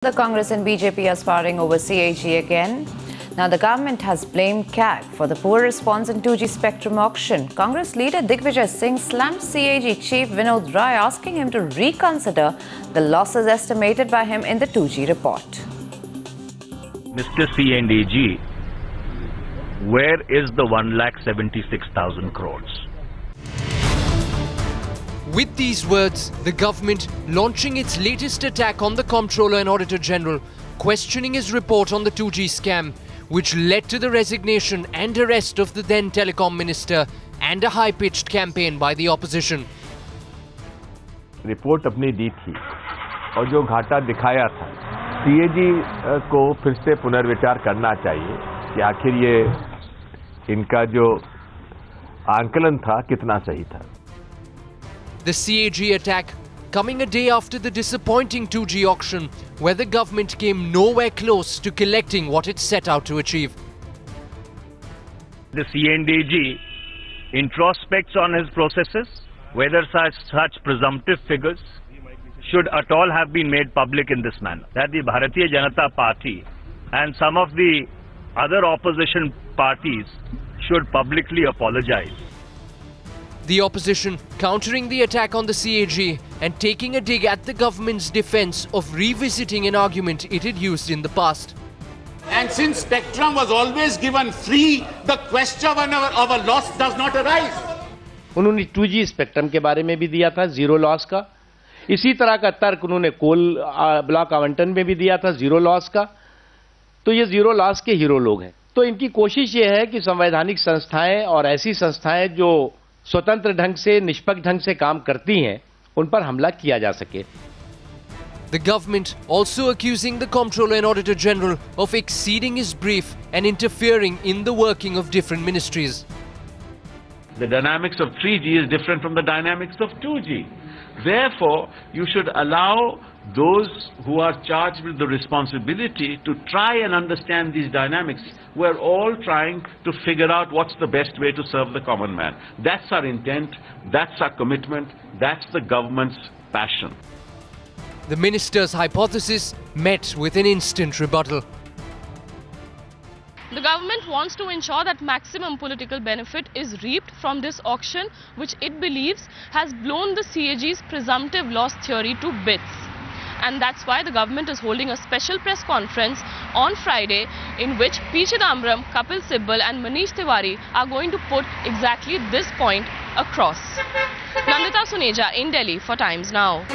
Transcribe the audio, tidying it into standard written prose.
The Congress and BJP are sparring over CAG again. Now, the government has blamed CAG for the poor response in 2G spectrum auction. Congress leader Digvijay Singh slammed CAG chief Vinod Rai, asking him to reconsider the losses estimated by him in the 2G report. Mr. C&AG, where is the 1,76,000 crores? With these words, the government launching its latest attack on the Comptroller and Auditor General, questioning his report on the 2G scam, which led to the resignation and arrest of the then telecom minister and a high-pitched campaign by the opposition. Report अपनी दी थी और जो घाटा दिखाया था, CAG को फिर से पुनर्विचार करना चाहिए कि आखिर ये इनका जो आंकलन था कितना सही था. The CAG attack coming a day after the disappointing 2G auction, where the government came nowhere close to collecting what it set out to achieve. The C&AG introspects on his processes, whether such presumptive figures should at all have been made public in this manner. That the Bharatiya Janata Party and some of the other opposition parties should publicly apologize. The opposition countering the attack on the CAG and taking a dig at the government's defense of revisiting an argument it had used in the past. And since spectrum was always given free, the question of a loss does not arise. उन्होंने 2G spectrum के बारे में भी दिया था zero loss का. इसी तरह का तर्क उन्होंने कोल ब्लॉक आवंटन में भी दिया था जीरो लॉस का. तो ये जीरो लॉस के हीरो लोग हैं. तो इनकी कोशिश ये है कि संवैधानिक संस्थाएं और ऐसी संस्थाएं जो स्वतंत्र ढंग से निष्पक्ष ढंग से काम करती हैं उन पर हमला किया जा सके. The government also accusing the Comptroller and Auditor General of exceeding his brief and interfering in the working of different ministries. The dynamics of 3G is different from the dynamics of 2G. Therefore, you should allow those who are charged with the responsibility to try and understand these dynamics. We're all trying to figure out what's the best way to serve the common man. That's our intent, that's our commitment, that's the government's passion. The minister's hypothesis met with an instant rebuttal. The government wants to ensure that maximum political benefit is reaped from this auction, which it believes has blown the CAG's presumptive loss theory to bits. And that's why the government is holding a special press conference on Friday in which P. Chidambaram, Kapil Sibal and Manish Tiwari are going to put exactly this point across. Nandita Suneja in Delhi for Times Now.